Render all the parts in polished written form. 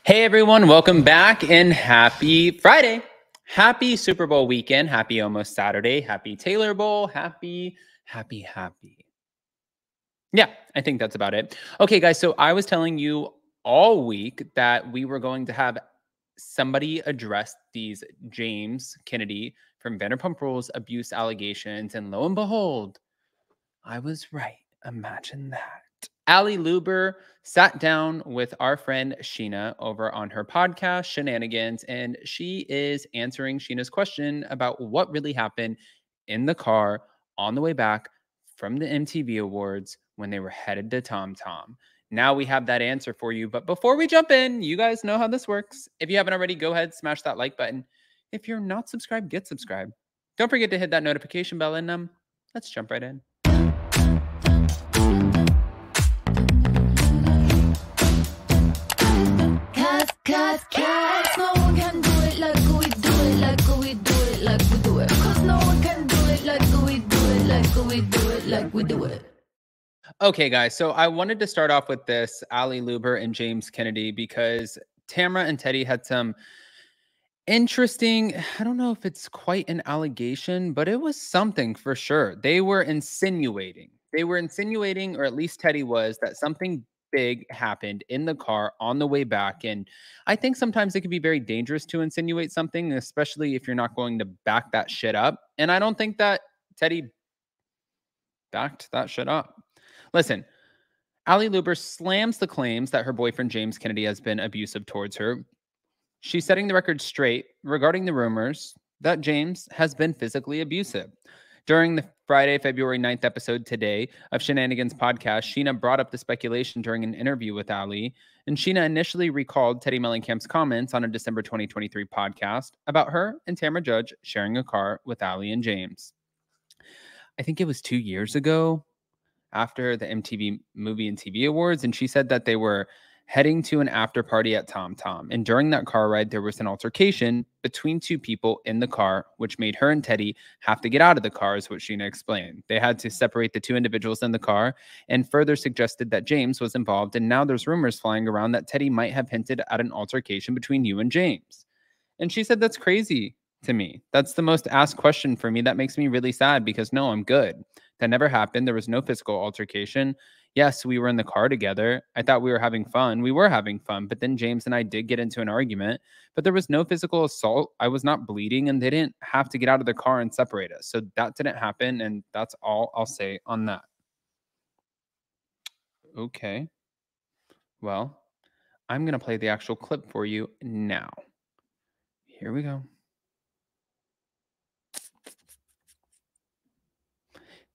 Hey everyone, welcome back and happy Friday. Happy Super Bowl weekend. Happy almost Saturday. Happy Taylor Bowl. Happy. Yeah, I think that's about it. Okay, guys, so I was telling you all week that we were going to have somebody address these James Kennedy from Vanderpump Rules abuse allegations, and lo and behold, I was right. Imagine that. Ali Luber sat down with our friend Sheena over on her podcast, Shenanigans, and she is answering Sheena's question about what really happened in the car on the way back from the MTV Awards when they were headed to Tom Tom. Now we have that answer for you. But before we jump in, you guys know how this works. If you haven't already, go ahead, smash that like button. If you're not subscribed, get subscribed. Don't forget to hit that notification bell, and let's jump right in. Cause no one can do it like we do it, like we do it, like we do it. Cause no one can do it like we do it, like we do it, like we do it. Okay, guys, so I wanted to start off with this, Ali Luber and James Kennedy, because Tamra and Teddy had some interesting, I don't know if it's quite an allegation, but it was something for sure. They were insinuating, or at least Teddy was, that something big happened in the car on the way back. And I think sometimes it can be very dangerous to insinuate something, especially if you're not going to back that shit up. And I don't think that Teddy backed that shit up. Listen, Ali Luber slams the claims that her boyfriend James Kennedy has been abusive towards her. She's setting the record straight regarding the rumors that James has been physically abusive. During the Friday, February 9th episode today of Shenanigans podcast, Sheena brought up the speculation during an interview with Ali, and Sheena initially recalled Teddi Mellencamp's comments on a December 2023 podcast about her and Tamra Judge sharing a car with Ali and James. I think it was 2 years ago after the MTV Movie and TV Awards, and she said that they were heading to an after party at Tom Tom. And during that car ride, there was an altercation between two people in the car, which made her and Teddy have to get out of the car, is what Sheena explained. They had to separate the two individuals in the car and further suggested that James was involved. And now there's rumors flying around that Teddy might have hinted at an altercation between you and James. And she said, that's crazy to me. That's the most asked question for me. That makes me really sad because no, I'm good. That never happened. There was no physical altercation. Yes, we were in the car together. I thought we were having fun. We were having fun, but then James and I did get into an argument, but there was no physical assault. I was not bleeding and they didn't have to get out of the car and separate us. So that didn't happen. And that's all I'll say on that. Okay. Well, I'm going to play the actual clip for you now. Here we go.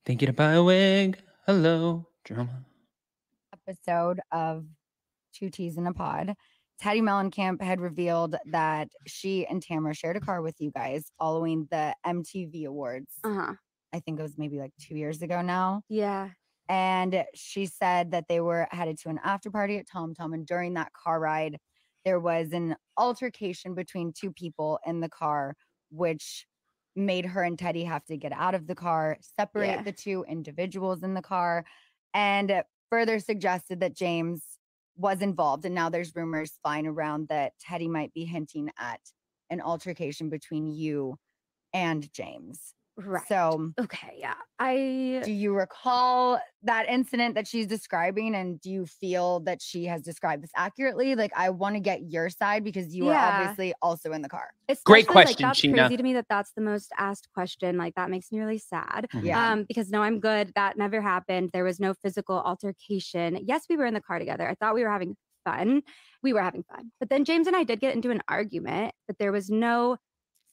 Thinking to buy a wig. Hello, drama. Episode of Two Teas in a Pod. Teddi Mellencamp had revealed that she and Tamra shared a car with you guys following the MTV Awards. I think it was maybe like 2 years ago now. Yeah. And she said that they were headed to an after party at Tom Tom. And during that car ride, there was an altercation between two people in the car, which made her and Teddy have to get out of the car, separate the two individuals in the car, and further suggested that James was involved. And now there's rumors flying around that Teddy might be hinting at an altercation between you and James. Right. So, okay, yeah. Do you recall that incident that she's describing, and do you feel that she has described this accurately? Like, I want to get your side because you were obviously also in the car. Great question, that's Sheena. Crazy to me that that's the most asked question. Like, that makes me really sad. Yeah. Because no, I'm good. That never happened. There was no physical altercation. Yes, we were in the car together. I thought we were having fun. We were having fun. But then James and I did get into an argument, but there was no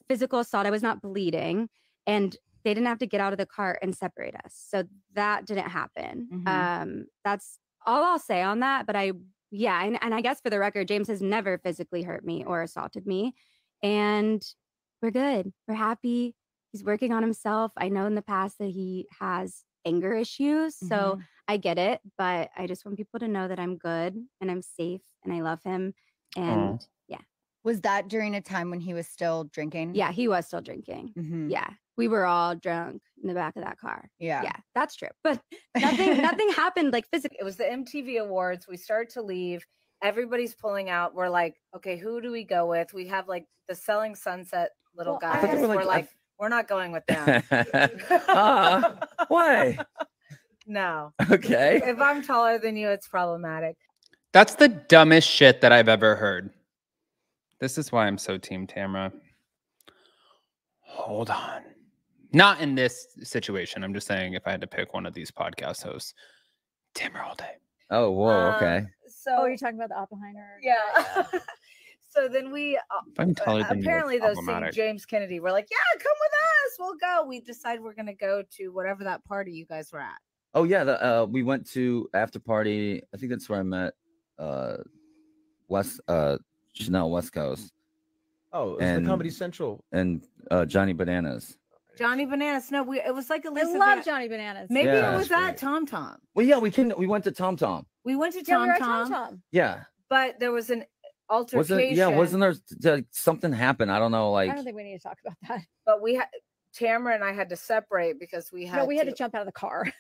physical assault. I was not bleeding. And they didn't have to get out of the car and separate us. So that didn't happen. That's all I'll say on that. But and I guess for the record, James has never physically hurt me or assaulted me. And we're good. We're happy. He's working on himself. I know in the past that he has anger issues. So I get it. But I just want people to know that I'm good and I'm safe and I love him. And Was that during a time when he was still drinking? Yeah, he was still drinking. Yeah. We were all drunk in the back of that car. Yeah. Yeah, that's true. But nothing happened like physically. It was the MTV Awards. We started to leave everybody's pulling out. We're like, okay, who do we go with? We have like the Selling Sunset little guys. We're like, we're not going with them. Why? No. Okay. If I'm taller than you, it's problematic. That's the dumbest shit that I've ever heard. This is why I'm so Team Tamra. Hold on. Not in this situation. I'm just saying if I had to pick one of these podcast hosts, Tamra all day. Oh, whoa. Okay. So you're talking about the Oppenheimer? Yeah. So then we If I'm taller than you, apparently it's those things, problematic. James Kennedy, we're like, yeah, come with us. We'll go. We decide we're gonna go to whatever that party you guys were at. Oh yeah, we went to after party. I think that's where I met Chanel West Coast. Oh, it was the Comedy Central and Johnny Bananas. Johnny Bananas. No, it was like a I list. love Johnny Bananas. Maybe Yeah, it was that's at Tom Tom. Well, yeah, we went to Tom Tom. We went to Yeah, we Tom were at Tom, Tom. Yeah. but there was an altercation. Wasn't there something happened? I don't know, I like don't think we need to talk about that. But we had Tamara and I had to separate because we had No, we had to jump out of the car.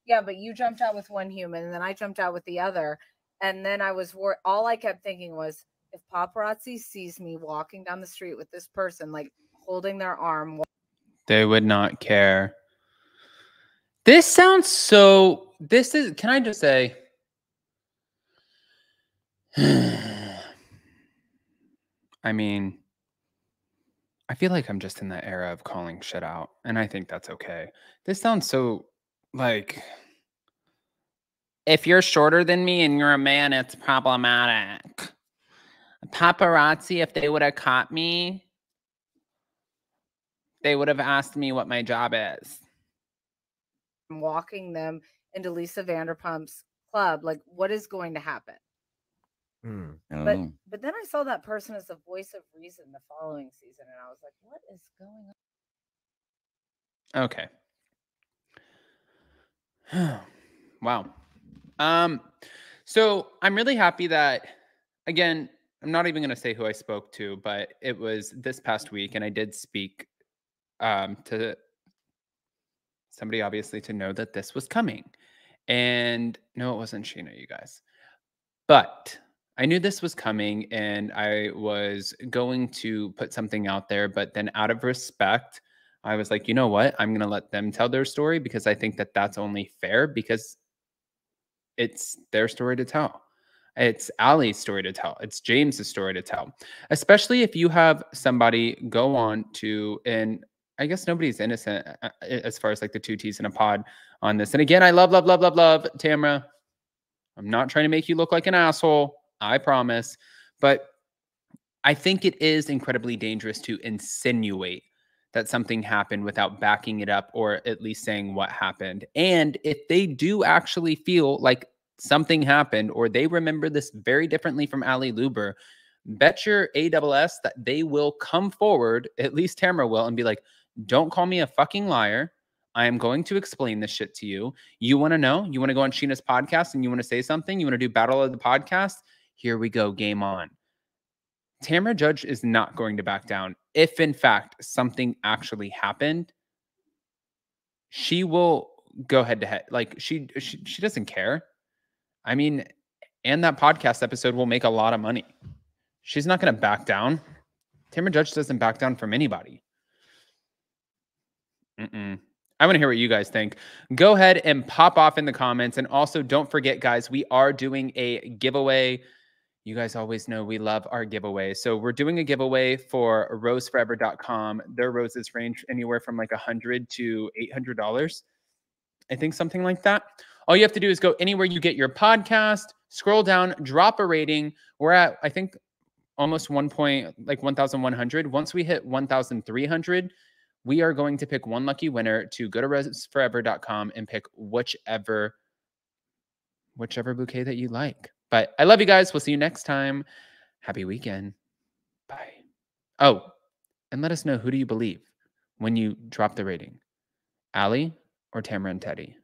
Yeah, but you jumped out with one human and then I jumped out with the other. And then I was all I kept thinking was, if paparazzi sees me walking down the street with this person, like holding their arm. They would not care. This sounds so. Can I just say? I mean, I feel like I'm just in that era of calling shit out. And I think that's okay. This sounds so like. If you're shorter than me and you're a man, it's problematic. Paparazzi, if they would have caught me, they would have asked me what my job is. I'm walking them into Lisa Vanderpump's club. Like, what is going to happen? I don't know. But then I saw that person as the voice of reason the following season, and I was like, what is going on? Okay. Wow. So I'm really happy that, again, I'm not even going to say who I spoke to, but it was this past week, and I did speak to somebody, obviously, to know that this was coming. And no, it wasn't Sheena, you guys. But I knew this was coming, and I was going to put something out there, but then out of respect, I was like, you know what? I'm going to let them tell their story because I think that that's only fair because it's their story to tell. It's Allie's story to tell. It's James's story to tell. Especially if you have somebody go on to, and I guess nobody's innocent as far as like the two T's in a pod on this. And again, I love Tamra. I'm not trying to make you look like an asshole. I promise. But I think it is incredibly dangerous to insinuate that something happened without backing it up or at least saying what happened. And if they do actually feel like something happened or they remember this very differently from Allie Luber, bet your AWS that they will come forward, at least Tamara will, and be like, don't call me a fucking liar. I am going to explain this shit to you. You want to know? You want to go on Sheena's podcast and you want to say something? You want to do Battle of the Podcast? Here we go. Game on. Tamara Judge is not going to back down. If in fact something actually happened, she will go head to head. Like she doesn't care. I mean, and that podcast episode will make a lot of money. She's not going to back down. Tamara Judge doesn't back down from anybody. I want to hear what you guys think. Go ahead and pop off in the comments. And also don't forget, guys, we are doing a giveaway. You guys always know we love our giveaway. So we're doing a giveaway for roseforever.com. Their roses range anywhere from like $100 to $800. I think something like that. All you have to do is go anywhere you get your podcast, scroll down, drop a rating. We're at, I think, almost 1,100. Once we hit 1,300, we are going to pick one lucky winner to go to roseforever.com and pick whichever bouquet that you like. But I love you guys. We'll see you next time. Happy weekend. Bye. Oh, and let us know, who do you believe when you drop the rating? Allie or Tamara and Teddy?